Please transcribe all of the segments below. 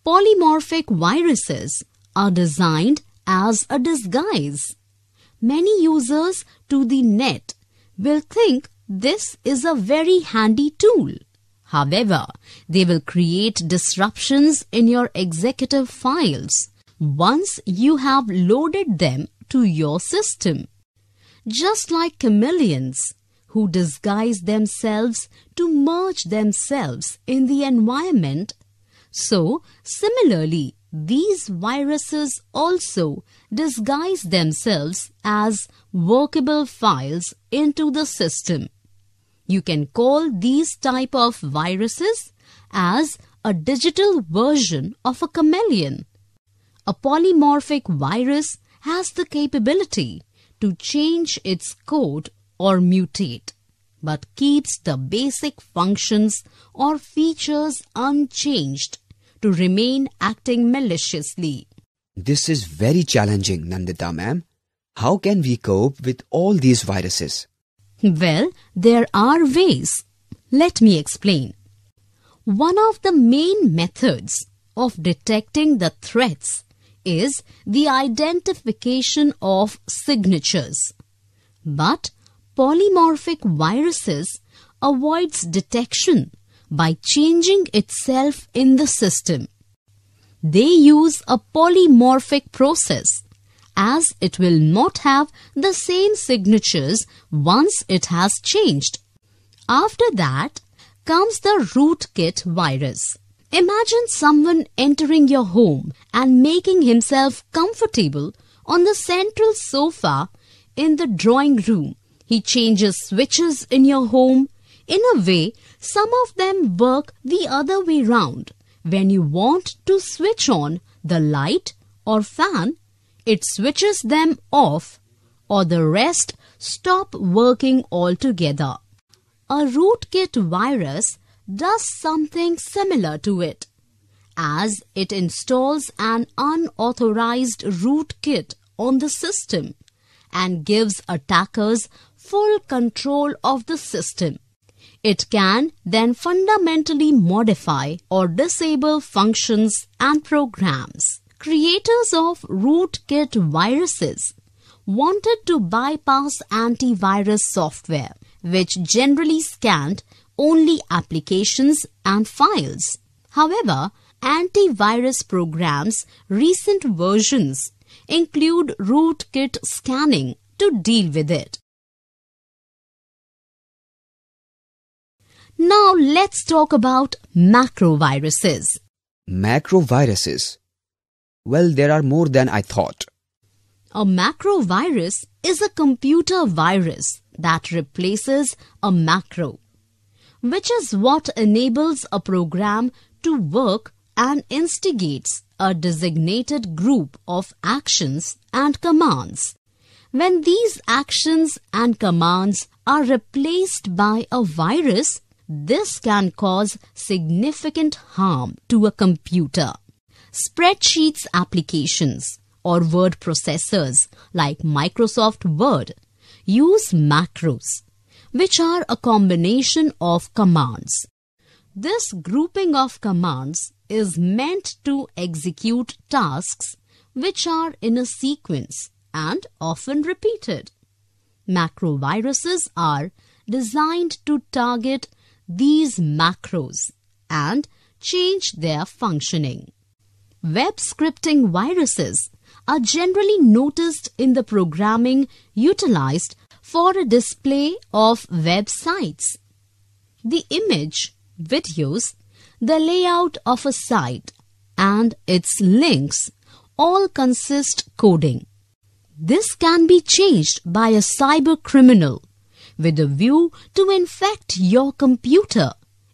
Polymorphic viruses are designed as a disguise. Many users to the net will think this is a very handy tool. However, they will create disruptions in your executive files once you have loaded them to your system. Just like chameleons who disguise themselves to merge themselves in the environment, so similarly, these viruses also disguise themselves as workable files into the system. You can call these type of viruses as a digital version of a chameleon. A polymorphic virus has the capability to change its code or mutate, but keeps the basic functions or features unchanged to remain acting maliciously. This is very challenging, Nandita ma'am. How can we cope with all these viruses? Well, there are ways. Let me explain. One of the main methods of detecting the threats is the identification of signatures. But polymorphic viruses avoids detection by changing itself in the system. They use a polymorphic process, as it will not have the same signatures once it has changed. After that comes the rootkit virus. Imagine someone entering your home and making himself comfortable on the central sofa in the drawing room. He changes switches in your home. In a way, some of them work the other way round. When you want to switch on the light or fan, it switches them off, or the rest stop working altogether. A rootkit virus does something similar to it, as it installs an unauthorized rootkit on the system and gives attackers full control of the system. It can then fundamentally modify or disable functions and programs. Creators of rootkit viruses wanted to bypass antivirus software, which generally scanned only applications and files. However, antivirus programs' recent versions include rootkit scanning to deal with it. Now let's talk about macroviruses. Macroviruses? Well, there are more than I thought. A macrovirus is a computer virus that replaces a macro, which is what enables a program to work and instigates a designated group of actions and commands. When these actions and commands are replaced by a virus, this can cause significant harm to a computer. Spreadsheets applications or word processors like Microsoft Word use macros, which are a combination of commands. This grouping of commands is meant to execute tasks which are in a sequence and often repeated. Macroviruses are designed to target these macros and change their functioning. Web scripting viruses are generally noticed in the programming utilized for a display of websites. The image, videos, the layout of a site, and its links all consist coding. This can be changed by a cyber criminal with a view to infect your computer,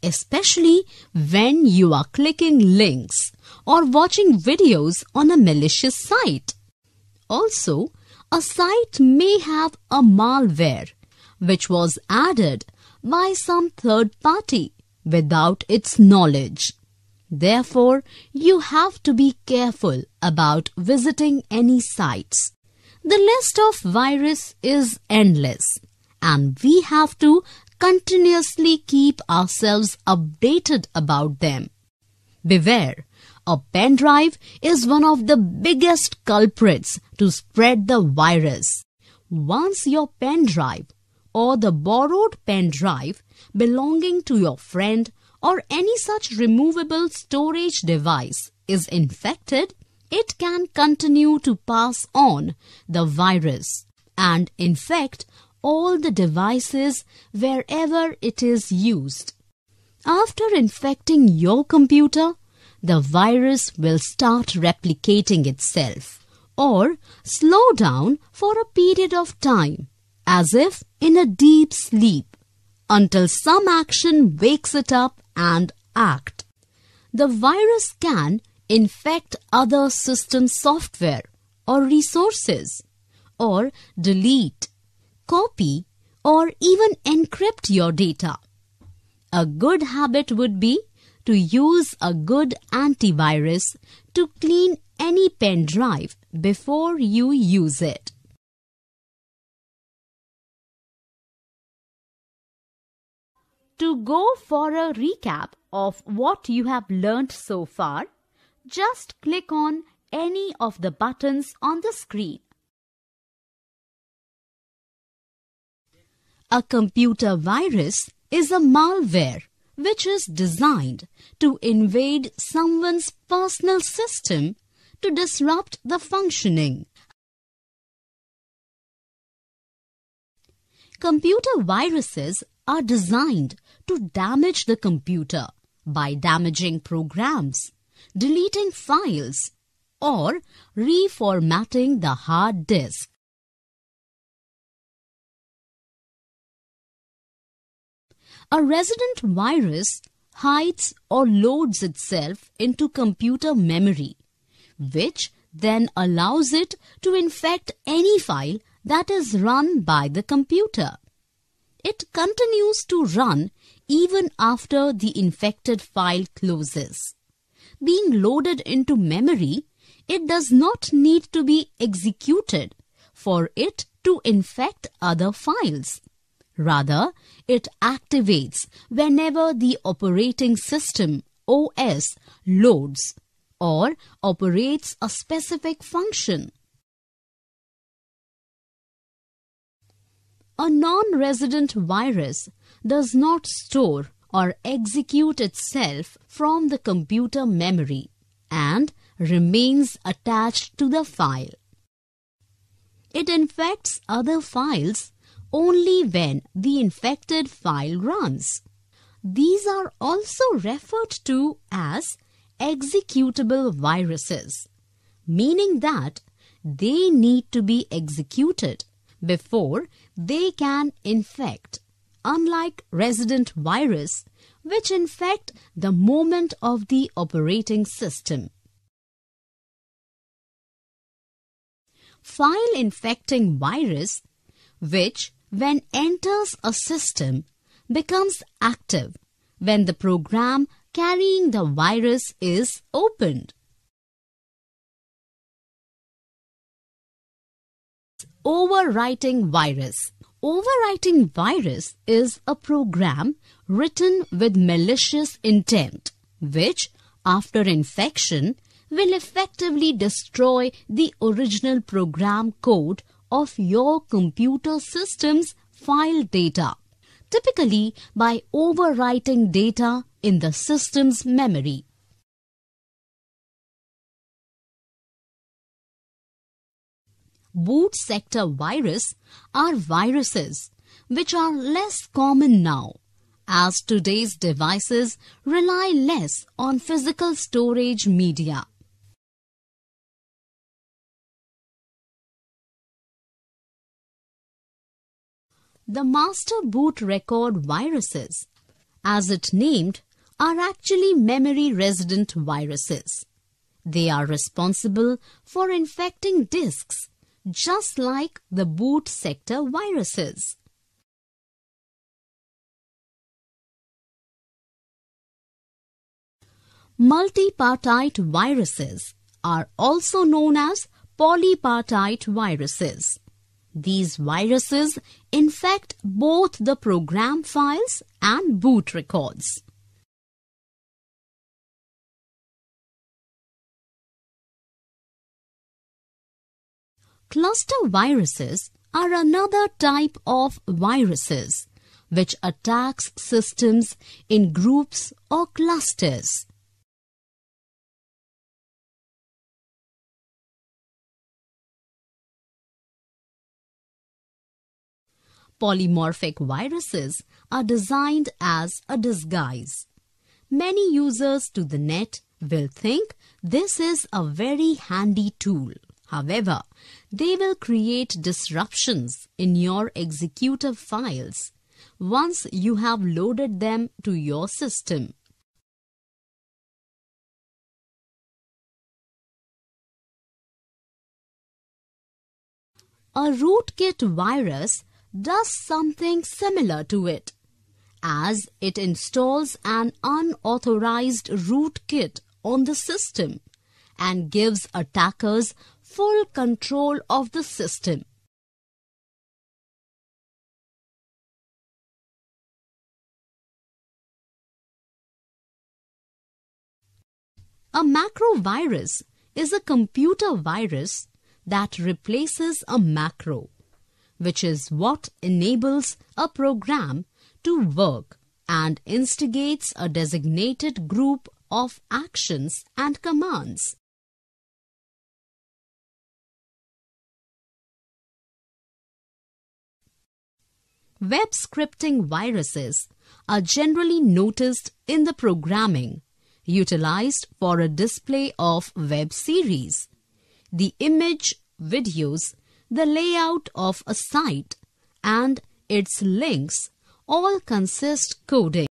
especially when you are clicking links or watching videos on a malicious site. Also, a site may have a malware which was added by some third party without its knowledge. Therefore, you have to be careful about visiting any sites. The list of viruses is endless, and we have to continuously keep ourselves updated about them. Beware, A pen drive is one of the biggest culprits to spread the virus. Once your pen drive or the borrowed pen drive belonging to your friend or any such removable storage device is infected, it can continue to pass on the virus and infect all the devices wherever it is used. After infecting your computer, the virus will start replicating itself or slow down for a period of time, as if in a deep sleep, until some action wakes it up and act. The virus can infect other system software or resources, or delete, copy, or even encrypt your data. A good habit would be to use a good antivirus to clean any pen drive before you use it. To go for a recap of what you have learnt so far, just click on any of the buttons on the screen. A computer virus is a malware which is designed to invade someone's personal system to disrupt the functioning. Computer viruses are designed to damage the computer by damaging programs, deleting files, or reformatting the hard disk. A resident virus hides or loads itself into computer memory, which then allows it to infect any file that is run by the computer. It continues to run even after the infected file closes. Being loaded into memory, it does not need to be executed for it to infect other files. Rather, it activates whenever the operating system OS loads or operates a specific function. A non-resident virus does not store or execute itself from the computer memory and remains attached to the file. It infects other files only when the infected file runs. These are also referred to as executable viruses, meaning that they need to be executed before they can infect, unlike resident virus, which infect the moment of the operating system. File-infecting virus, which when enters a system, becomes active when the program carrying the virus is opened. Overwriting virus. Overwriting virus is a program written with malicious intent, which, after infection, will effectively destroy the original program code of your computer system's file data, typically by overwriting data in the system's memory. Boot sector virus are viruses which are less common now, as today's devices rely less on physical storage media. The master boot record viruses, as it named, are actually memory resident viruses. They are responsible for infecting disks, just like the boot sector viruses. Multipartite viruses are also known as polypartite viruses. These viruses infect both the program files and boot records. Cluster viruses are another type of viruses which attacks systems in groups or clusters. Polymorphic viruses are designed as a disguise. Many users to the net will think this is a very handy tool. However, they will create disruptions in your executive files once you have loaded them to your system. A rootkit virus does something similar to it, as it installs an unauthorized rootkit on the system and gives attackers full control of the system. A macrovirus is a computer virus that replaces a macro, which is what enables a program to work and instigates a designated group of actions and commands. Web scripting viruses are generally noticed in the programming utilized for a display of web series, the image, videos, the layout of a site, and its links all consist coding.